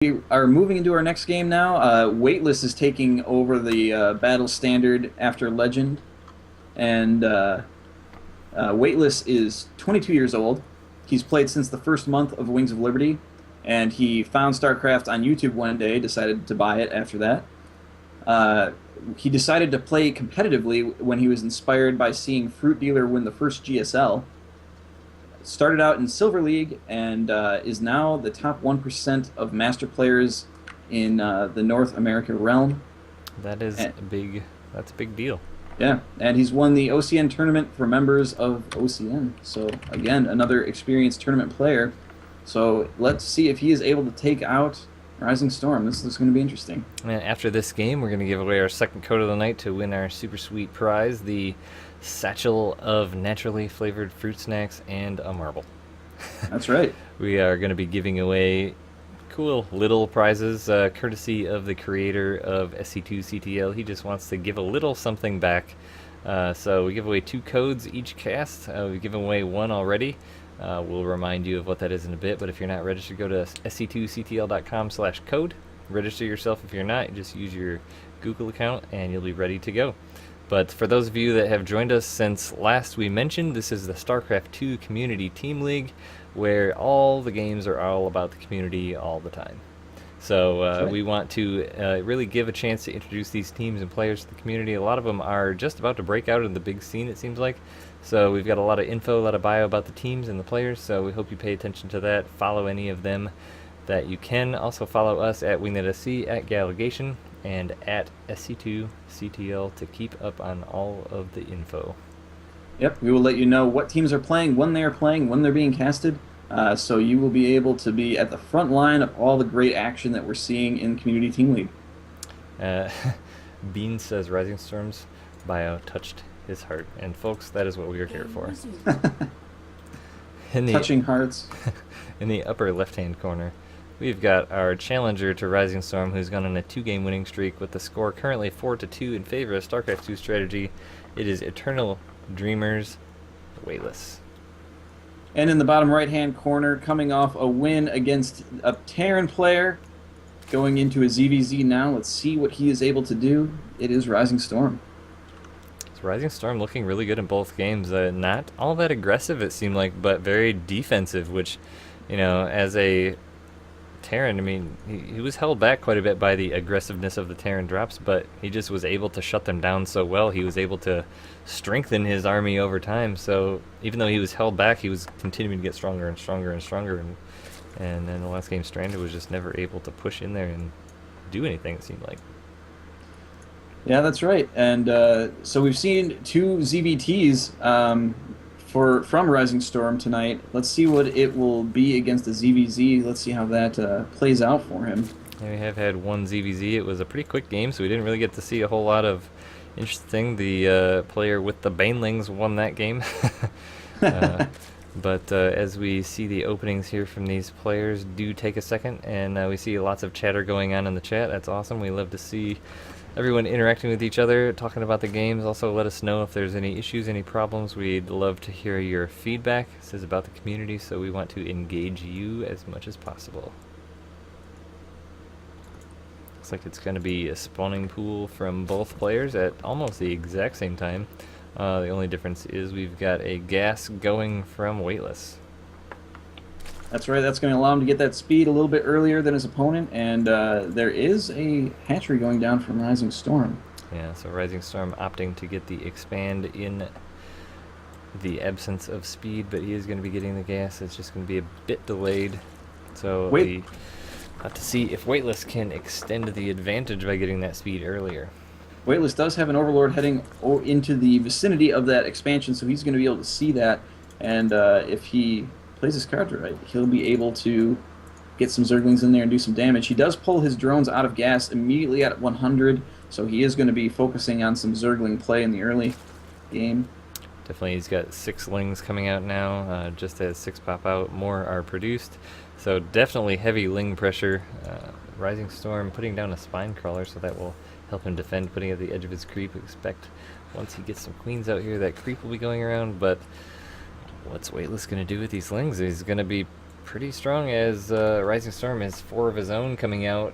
We are moving into our next game now. Weightless is taking over the battle standard after Legend, and Weightless is 22 years old. He's played since the first month of Wings of Liberty, and he found StarCraft on YouTube one day, decided to buy it after that. Uh, he decided to play competitively when he was inspired by seeing Fruit Dealer win the first GSL. Started out in Silver League and is now the top 1% of master players in the North America realm. That is And, a big. That's a big deal. yeah, and he's won the OCN tournament for members of OCN. So again, another experienced tournament player. So let's see if he is able to take out Rising Storm. This is going to be interesting. And after this game, we're going to give away our second code of the night to win our super sweet prize: the satchel of naturally flavored fruit snacks and a marble. That's right. We are going to be giving away cool little prizes, courtesy of the creator of SC2CTL. He just wants to give a little something back. So we give away 2 codes each cast. We've given away 1 already. We'll remind you of what that is in a bit, but if you're not registered, go to sc2ctl.com/code. Register yourself. If you're not, just use your Google account and you'll be ready to go. But for those of you that have joined us since last we mentioned, this is the StarCraft 2 Community Team League, where all the games are all about the community all the time. So Right. we want to really give a chance to introduce these teams and players to the community. A lot of them are just about to break out in the big scene, it seems like. So we've got a lot of info, a lot of bio about the teams and the players, so we hope you pay attention to that. Follow any of them that you can. Also follow us at WingNetSC, at Galligation, and at SC2CTL to keep up on all of the info. Yep, we will let you know what teams are playing, when they are playing, when they're being casted. So you will be able to be at the front line of all the great action that we're seeing in Community Team League. Uh, Bean says Rising Storm's bio touched his heart. And folks, that is what we are here for. In the, Touching hearts. in the upper left-hand corner, we've got our challenger to Rising Storm, who's gone on a 2-game winning streak with the score currently 4-2 in favor of StarCraft 2 strategy. It is Eternal Dreamers Weightless. And in the bottom right-hand corner, coming off a win against a Terran player, going into a ZVZ now. Let's see what he is able to do. It is Rising Storm. So Rising Storm looking really good in both games. Not all that aggressive, it seemed like, but very defensive, which, you know, as a Terran, I mean, he was held back quite a bit by the aggressiveness of the Terran drops, but he just was able to shut them down so well. He was able to strengthen his army over time. So even though he was held back, he was continuing to get stronger and stronger and stronger. And then the last game, Stranded was just never able to push in there and do anything, it seemed like. Yeah, that's right. And so we've seen 2 ZVTs from Rising Storm tonight. Let's see what it will be against the ZVZ. Let's see how that plays out for him. And we have had 1 ZVZ. It was a pretty quick game, so we didn't really get to see a whole lot of interesting. The player with the Banelings won that game. But as we see the openings here from these players, do take a second, and we see lots of chatter going on in the chat. That's awesome. We love to see everyone interacting with each other, talking about the games. Also, let us know if there's any issues, any problems. We'd love to hear your feedback. This is about the community, so we want to engage you as much as possible. Looks like it's going to be a spawning pool from both players at almost the exact same time. The only difference is we've got a gas going from Weightless. That's right. That's going to allow him to get that speed a little bit earlier than his opponent. And there is a hatchery going down from Rising Storm. Yeah, so Rising Storm opting to get the expand in the absence of speed, but he is going to be getting the gas. It's just going to be a bit delayed. So we have to see if Weightless can extend the advantage by getting that speed earlier. Weightless does have an Overlord heading into the vicinity of that expansion, so he's going to be able to see that. And if he plays his cards right, he'll be able to get some Zerglings in there and do some damage. He does pull his drones out of gas immediately at 100, so he is going to be focusing on some Zergling play in the early game. Definitely, he's got 6 Lings coming out now. Just as 6 pop out, more are produced. So definitely heavy Ling pressure. Rising Storm putting down a Spine Crawler, so that will help him defend, putting at the edge of his creep. Expect once he gets some queens out here, that creep will be going around, but what's Weightless going to do with these Lings? He's going to be pretty strong as Rising Storm has 4 of his own coming out.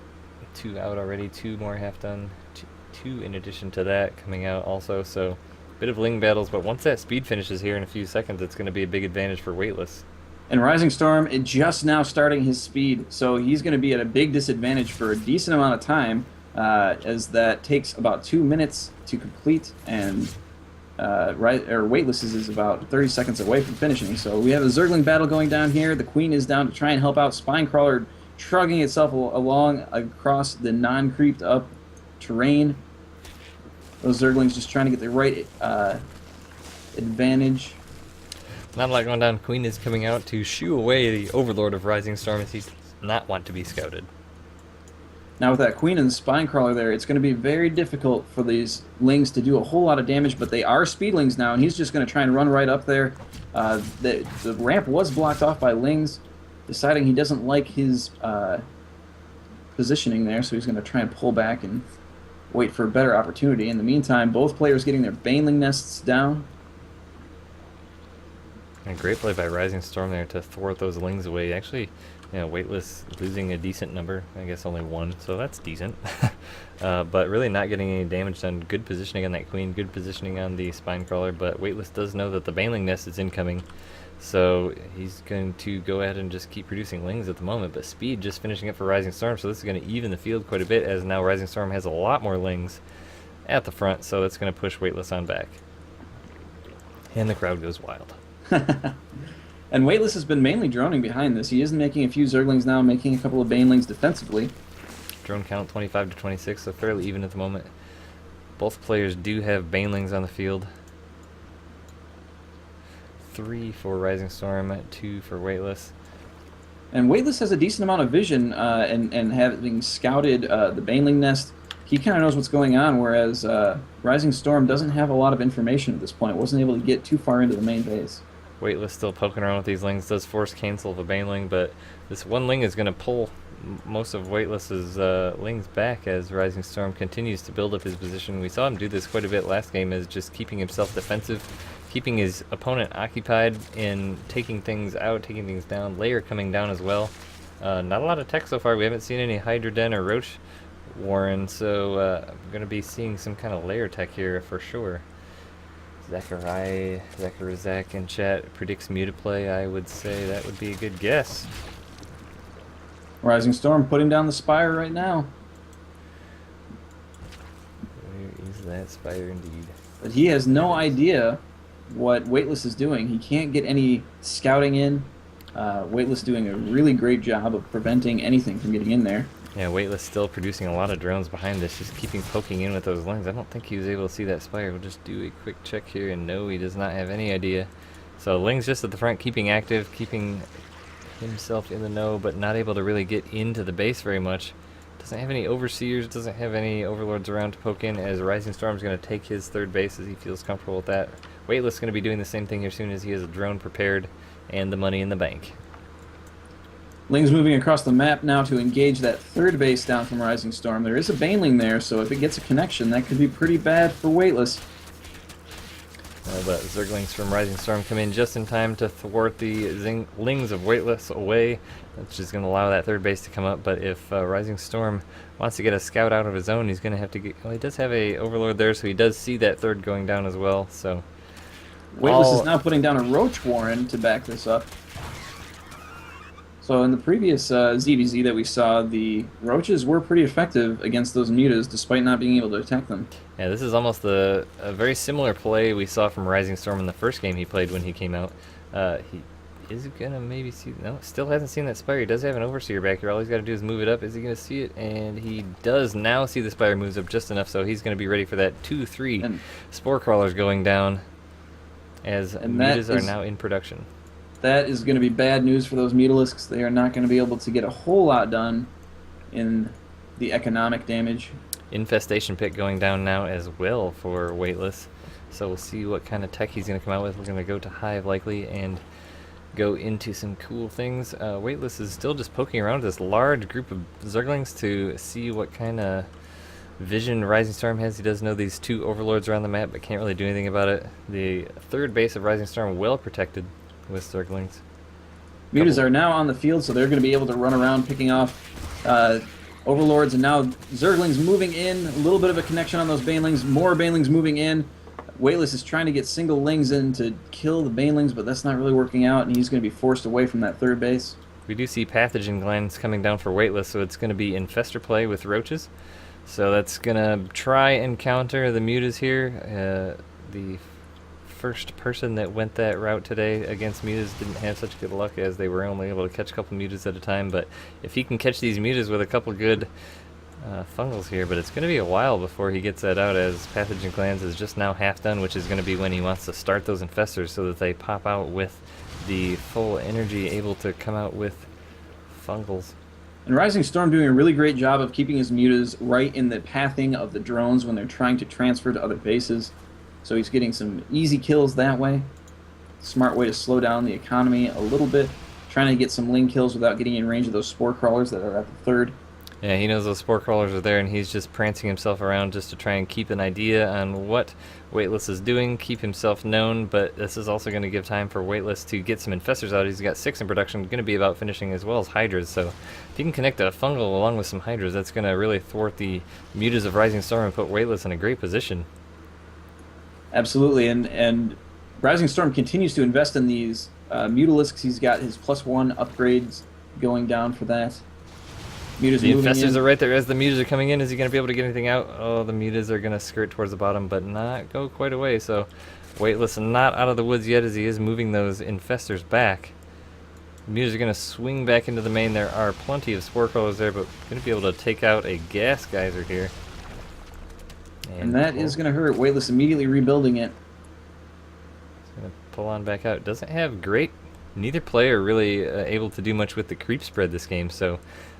2 out already, 2 more half done. 2 in addition to that coming out also, so bit of Ling battles, but once that speed finishes here in a few seconds, it's going to be a big advantage for Weightless. And Rising Storm is just now starting his speed, so he's going to be at a big disadvantage for a decent amount of time, as that takes about 2 minutes to complete, and Weightless is about 30 seconds away from finishing. So we have a Zergling battle going down here. The Queen is down to try and help out. Spinecrawler trugging itself along across the non-creeped up terrain. Those Zerglings just trying to get the right advantage. Not a lot going down. Queen is coming out to shoo away the Overlord of Rising Storm as he does not want to be scouted. Now with that Queen and the Spinecrawler there, it's going to be very difficult for these Lings to do a whole lot of damage, but they are Speedlings now, and he's just going to try and run right up there. The ramp was blocked off by Lings, deciding he doesn't like his positioning there, so he's going to try and pull back and wait for a better opportunity. In the meantime, both players getting their Baneling nests down. And great play by Rising Storm there to thwart those Lings away. Actually, Weightless losing a decent number. I guess only 1, so that's decent. But really not getting any damage done. Good positioning on that Queen, good positioning on the Spinecrawler, but Weightless does know that the Baneling nest is incoming. So he's going to go ahead and just keep producing Lings at the moment, but speed just finishing up for Rising Storm, so this is going to even the field quite a bit, as now Rising Storm has a lot more Lings at the front, so that's going to push Weightless on back. And the crowd goes wild. And Weightless has been mainly droning behind this. He is making a few Zerglings now, making a couple of Banelings defensively. Drone count 25 to 26, so fairly even at the moment. Both players do have Banelings on the field. 3 for Rising Storm, 2 for Weightless. And Weightless has a decent amount of vision, and having scouted the Baneling nest, he kind of knows what's going on, whereas Rising Storm doesn't have a lot of information at this point. Wasn't able to get too far into the main base. Weightless still poking around with these Lings, does force cancel the Baneling, but this one Ling is going to pull most of Weightless's Lings back as Rising Storm continues to build up his position. We saw him do this quite a bit last game, as just keeping himself defensive, keeping his opponent occupied in taking things out, taking things down. Layer coming down as well. Not a lot of tech so far. We haven't seen any Hydra Den or Roach Warren, so I'm going to be seeing some kind of layer tech here for sure. Zacharizak in chat predicts Mutaplay. I would say that would be a good guess. Rising Storm putting down the Spire right now. Where is that Spire indeed? But he has no idea what Weightless is doing. He can't get any scouting in. Weightless doing a really great job of preventing anything from getting in there. Yeah, Weightless still producing a lot of drones behind this, just keeping poking in with those Lings. I don't think he was able to see that Spire. We'll just do a quick check here, and no, he does not have any idea. So Ling's just at the front, keeping active, keeping himself in the know, but not able to really get into the base very much. Doesn't have any Overseers, doesn't have any Overlords around to poke in, as Rising Storm's going to take his third base as he feels comfortable with that. Weightless going to be doing the same thing here as soon as he has a drone prepared and the money in the bank. Ling's moving across the map now to engage that third base down from Rising Storm. There is a Baneling there, so if it gets a connection, that could be pretty bad for Weightless. But Zerglings from Rising Storm come in just in time to thwart the Lings of Weightless away. That's just going to allow that third base to come up, but if Rising Storm wants to get a scout out of his own, he's going to have to get... Well, he does have a Overlord there, so he does see that third going down as well, so... Weightless is now putting down a Roach Warren to back this up. So in the previous ZVZ that we saw, the Roaches were pretty effective against those Mutas, despite not being able to attack them. Yeah, this is almost a very similar play we saw from Rising Storm in the first game he played when he came out. He is going to maybe see... No, still hasn't seen that Spire. He does have an Overseer back here. All he's got to do is move it up. Is he going to see it? And he does now see the Spire moves up just enough, so he's going to be ready for that 2-3 Spore Crawlers going down, as Mutas are now in production. That is going to be bad news for those Mutalisks. They are not going to be able to get a whole lot done in the economic damage. Infestation Pit going down now as well for Weightless. So we'll see what kind of tech he's going to come out with. We're going to go to Hive likely and go into some cool things. Weightless is still just poking around this large group of Zerglings to see what kind of vision Rising Storm has. He does know these 2 Overlords around the map, but can't really do anything about it. The third base of Rising Storm well protected with Zerglings. Mutas are now on the field, so they're going to be able to run around picking off Overlords, and now Zerglings moving in. A little bit of a connection on those Banelings. More Banelings moving in. Weightless is trying to get single Lings in to kill the Banelings, but that's not really working out, and he's going to be forced away from that third base. We do see pathogen glands coming down for Weightless, so it's going to be infestor play with roaches. So that's going to try and counter the mutas here. The first person that went that route today against mutas didn't have such good luck, as they were only able to catch a couple mutas at a time. But if he can catch these mutas with a couple good fungals here, but it's going to be a while before he gets that out, as pathogen glands is just now half done, which is going to be when he wants to start those infestors so that they pop out with the full energy, able to come out with fungals. And Rising Storm doing a really great job of keeping his mutas right in the pathing of the drones when they're trying to transfer to other bases. So he's getting some easy kills that way. Smart way to slow down the economy a little bit. Trying to get some Ling kills without getting in range of those Spore Crawlers that are at the third. Yeah, he knows those Spore Crawlers are there, and he's just prancing himself around just to try and keep an idea on what Weightless is doing, keep himself known, but this is also going to give time for Weightless to get some infestors out. He's got 6 in production, going to be about finishing, as well as Hydras, so if he can connect a fungal along with some Hydras, that's going to really thwart the mutas of Rising Storm and put Weightless in a great position. Absolutely, and Rising Storm continues to invest in these Mutalisks. He's got his +1 upgrades going down for that. Mutas the moving infestors in. are right there as the mutas are coming in. Is he going to be able to get anything out? Oh, the mutas are going to skirt towards the bottom, but not go quite away. So Weightless not out of the woods yet, as he is moving those infestors back. Mutas are going to swing back into the main. There are plenty of Spore Crawlers there, but going to be able to take out a gas geyser here. And that is going to hurt. Weightless immediately rebuilding it. It's going to pull on back out. Doesn't have great... Neither player really able to do much with the creep spread this game, so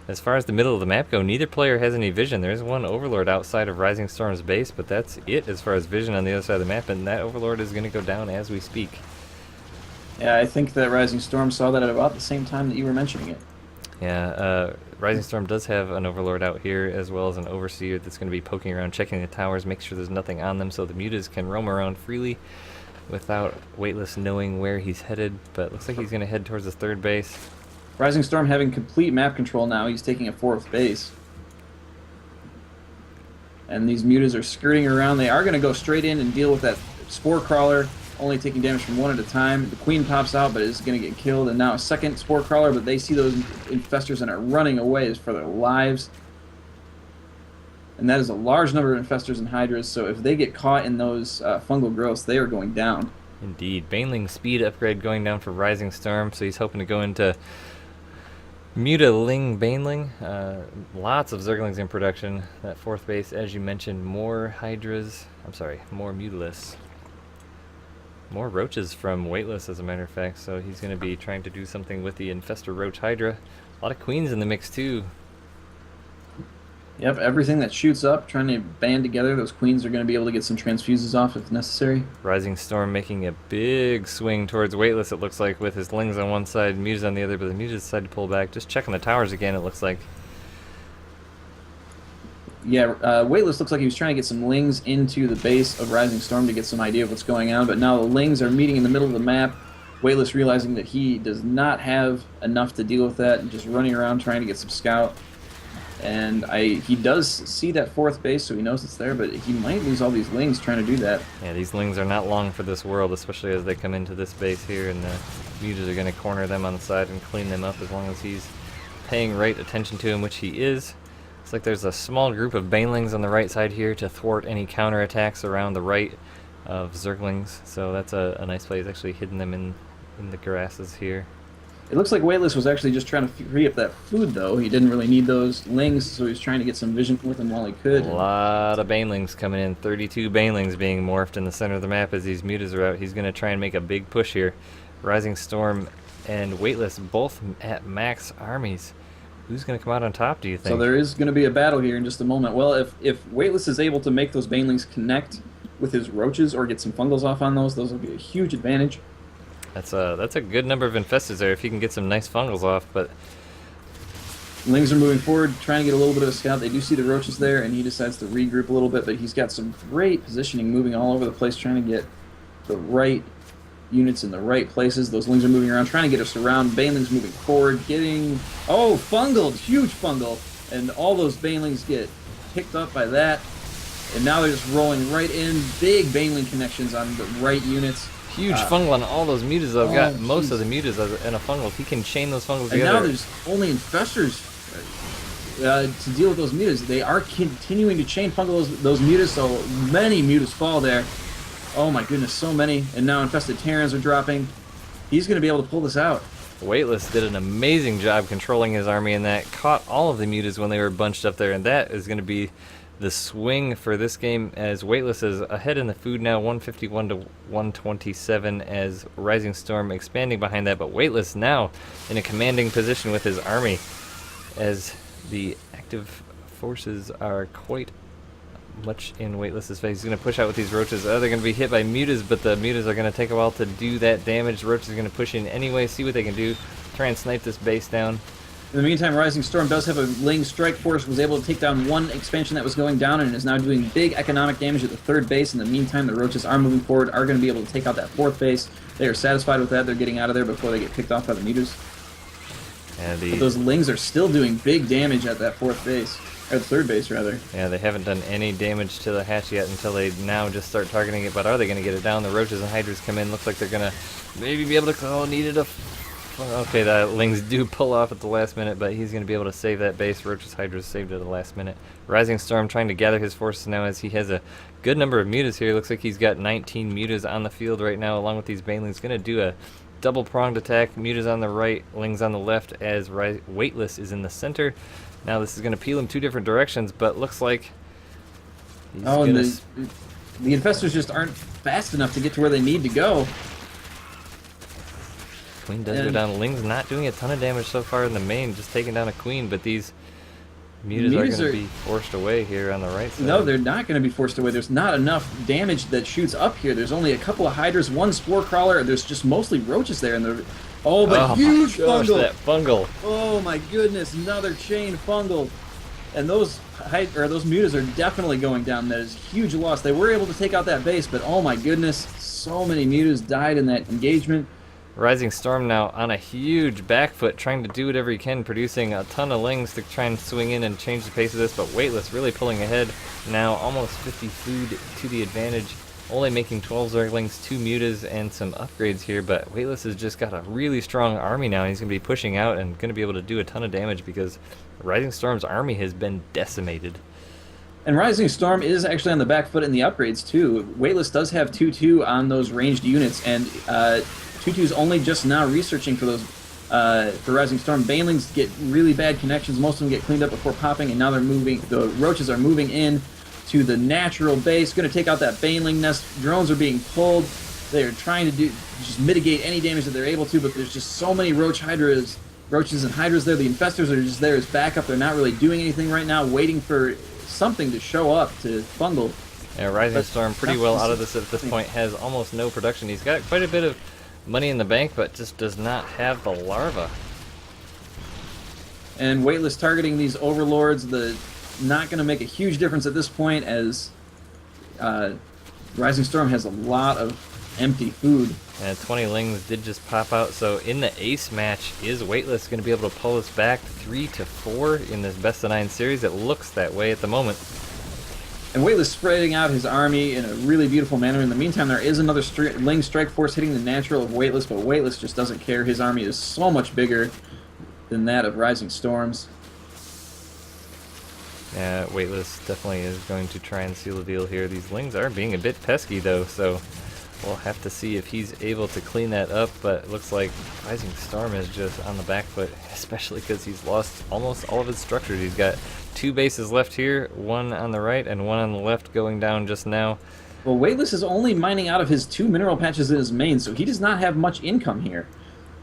as far as the middle of the map go, neither player has any vision. There's one Overlord outside of Rising Storm's base, but that's it as far as vision on the other side of the map, and that Overlord is going to go down as we speak. Yeah, I think that Rising Storm saw that at about the same time that you were mentioning it. Yeah, Rising Storm does have an Overlord out here, as well as an Overseer that's going to be poking around, checking the towers, make sure there's nothing on them, so the mutas can roam around freely without Weightless knowing where he's headed, but looks like he's going to head towards his third base. Rising Storm having complete map control now. He's taking a 4th base. And these mutas are skirting around. They are going to go straight in and deal with that Spore Crawler, only taking damage from one at a time. The Queen pops out, but is going to get killed. And now a second Spore Crawler, but they see those infestors and are running away for their lives. And that is a large number of infestors and hydras, so if they get caught in those fungal growths, they are going down. Indeed. Baneling speed upgrade going down for Rising Storm, so he's hoping to go into Muta-Ling Baneling. Lots of Zerglings in production. That 4th base, as you mentioned, more hydras. I'm sorry, more Mutalisks. More roaches from Weightless, as a matter of fact, so he's going to be trying to do something with the Infestor Roach Hydra. A lot of queens in the mix, too. Yep, everything that shoots up, trying to band together. Those queens are going to be able to get some transfuses off if necessary. Rising Storm making a big swing towards Weightless, it looks like, with his Lings on one side, mutas on the other, but the mutas decided to pull back. Just checking the towers again, it looks like. Yeah, Weightless looks like he was trying to get some Lings into the base of Rising Storm to get some idea of what's going on, but now the Lings are meeting in the middle of the map. Weightless realizing that he does not have enough to deal with that, and just running around trying to get some scout. And he does see that 4th base, so he knows it's there, but he might lose all these Lings trying to do that. Yeah, these Lings are not long for this world, especially as they come into this base here, and the mutas are going to corner them on the side and clean them up as long as he's paying right attention to him, which he is. Looks like there's a small group of Banelings on the right side here to thwart any counterattacks around the right of Zerglings, so that's a nice play. He's actually hidden them in the grasses here. It looks like Weightless was actually just trying to free up that food, though. He didn't really need those Lings, so he was trying to get some vision with them while he could. A lot of Banelings coming in. 32 Banelings being morphed in the center of the map as these mutas are out. He's going to try and make a big push here. Rising Storm and Weightless both at max armies. Who's going to come out on top, do you think? So there is going to be a battle here in just a moment. Well, if Weightless is able to make those Banelings connect with his roaches or get some fungals off on those will be a huge advantage. That's a good number of infestors there if he can get some nice fungals off, but Lings are moving forward, trying to get a little bit of a scout. They do see the roaches there, and he decides to regroup a little bit, but he's got some great positioning moving all over the place, trying to get the right units in the right places. Those lings are moving around, trying to get us around. Banelings moving forward, getting... Oh, fungled! Huge fungal! And all those banelings get picked up by that. And now they're just rolling right in. Big baneling connections on the right units. Huge fungal on all those mutas. I've got most geez. of the mutas in a fungal. He can chain those fungals And together. now there's only infestors to deal with those mutas. They are continuing to chain fungal those mutas, so many mutas fall there. Oh my goodness, so many. And now infested Terrans are dropping. He's going to be able to pull this out. Weightless did an amazing job controlling his army, and that caught all of the mutas when they were bunched up there, and that is going to be the swing for this game, as Weightless is ahead in the food now, 151 to 127, as Rising Storm expanding behind that, but Weightless now in a commanding position with his army, as the active forces are quite much in Weightless's face. He's going to push out with these roaches. They're going to be hit by mutas, but the mutas are going to take a while to do that damage. The roaches are going to push in anyway, see what they can do, try and snipe this base down. In the meantime, Rising Storm does have a Ling strike force, was able to take down one expansion that was going down, and is now doing big economic damage at the third base. In the meantime, the roaches are moving forward, are going to be able to take out that fourth base. They are satisfied with that. They're getting out of there before they get picked off by the mutas. But those Lings are still doing big damage at that fourth base. Or the third base, rather. Yeah, they haven't done any damage to the hatch yet until they now just start targeting it, but are they going to get it down? The roaches and hydras come in. Looks like they're going to maybe be able to... Oh, needed a... Okay, the Lings do pull off at the last minute, but he's going to be able to save that base. Roaches, hydras saved it at the last minute. Rising Storm trying to gather his forces now as he has a good number of mutas here. Looks like he's got 19 mutas on the field right now, along with these banelings. Going to do a double-pronged attack. Mutas on the right, Lings on the left, as Weightless is in the center. Now this is going to peel him two different directions, but looks like he's and the infestors just aren't fast enough to get to where they need to go. Queen does go down. Ling's not doing a ton of damage so far in the main, just taking down a queen, but these mutas are going to be forced away here on the right side. No, they're not going to be forced away. There's not enough damage that shoots up here. There's only a couple of hydras, one spore crawler. There's just mostly roaches there, and they're... Oh, but huge fungal! That fungal! Oh my goodness, another chain fungal, and those mutas are definitely going down. That is huge loss. They were able to take out that base, but oh my goodness, so many mutas died in that engagement. Rising Storm now on a huge back foot, trying to do whatever he can, producing a ton of Lings to try and swing in and change the pace of this, but Weightless really pulling ahead now, almost 50 food to the advantage. Only making 12 Zerglings, 2 mutas, and some upgrades here, but Weightless has just got a really strong army now. He's going to be pushing out and going to be able to do a ton of damage because Rising Storm's army has been decimated. And Rising Storm is actually on the back foot in the upgrades, too. Weightless does have 2-2 on those ranged units, and 2-2's only just now researching for those for Rising Storm. Banelings get really bad connections. Most of them get cleaned up before popping, and now they're moving. The roaches are moving in to the natural base, going to take out that baneling nest. Drones are being pulled. They're trying to just mitigate any damage that they're able to, but there's just so many roaches and hydras there. The infestors are just there as backup. They're not really doing anything right now, waiting for something to show up to fungal. Yeah, Rising Storm pretty well out of this at this point, has almost no production. He's got quite a bit of money in the bank, but just does not have the larva. And Weightless targeting these overlords, not going to make a huge difference at this point, as Rising Storm has a lot of empty food. And 20 Lings did just pop out, so in the ace match, is Weightless going to be able to pull us back 3-4 in this best of 9 series? It looks that way at the moment. And Weightless spreading out his army in a really beautiful manner. In the meantime, there is another Ling strike force hitting the natural of Weightless, but Weightless just doesn't care. His army is so much bigger than that of Rising Storm's. Yeah, Weightless definitely is going to try and seal the deal here. These Lings are being a bit pesky, though, so we'll have to see if he's able to clean that up, but it looks like Rising Storm is just on the back foot, especially because he's lost almost all of his structures. He's got 2 bases left here, one on the right and one on the left going down just now. Well, Weightless is only mining out of his 2 mineral patches in his main, so he does not have much income here.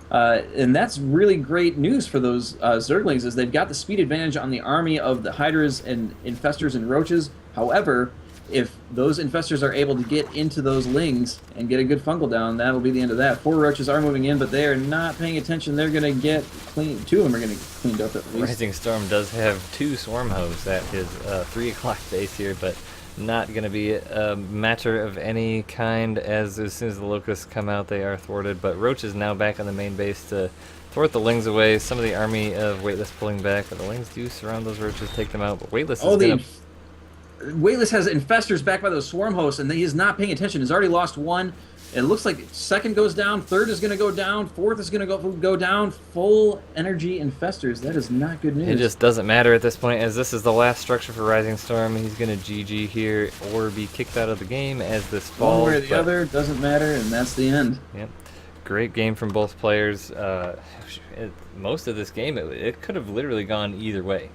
And that's really great news for those Zerglings, as they've got the speed advantage on the army of the hydras and infestors and roaches. However, if those infestors are able to get into those Lings and get a good fungal down, that'll be the end of that. 4 roaches are moving in, but they are not paying attention. They're going to get clean. 2 of them are going to get cleaned up at least. Rising Storm does have 2 swarm hoes at his 3 o'clock base here, but not going to be a matter of any kind, as soon as the locusts come out, they are thwarted. But Roach is now back on the main base to thwart the Lings away. Some of the army of Weightless pulling back, but the Lings do surround those Roaches, take them out. But Weightless is Oh, going to... Weightless has infestors back by those swarm hosts, and he is not paying attention. He's already lost one. It looks like second goes down, third is going to go down, fourth is going to go down. Full energy infestors. That is not good news. It just doesn't matter at this point, as this is the last structure for Rising Storm. He's going to GG here or be kicked out of the game as this falls. One way or the other, doesn't matter, and that's the end. Yep. Great game from both players. Most of this game, it could have literally gone either way.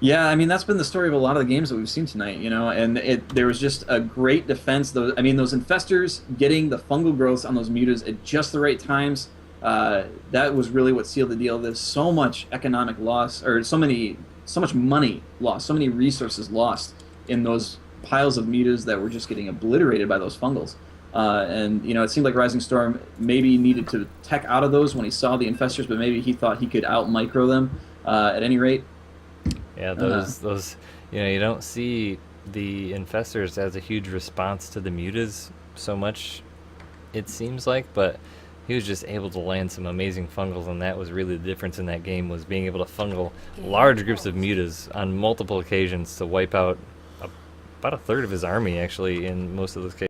Yeah, I mean, that's been the story of a lot of the games that we've seen tonight, you know, and there was just a great defense. Those infestors getting the fungal growths on those mutas at just the right times, that was really what sealed the deal. There's so much economic loss, or so much money lost, so many resources lost in those piles of mutas that were just getting obliterated by those fungals. And, you know, it seemed like Rising Storm maybe needed to tech out of those when he saw the infestors, but maybe he thought he could out-micro them at any rate. Yeah, those you know, you don't see the infestors as a huge response to the mutas so much, it seems like, but he was just able to land some amazing fungals, and that was really the difference in that game, was being able to fungal large groups of mutas on multiple occasions to wipe out about a third of his army, actually, in most of those cases.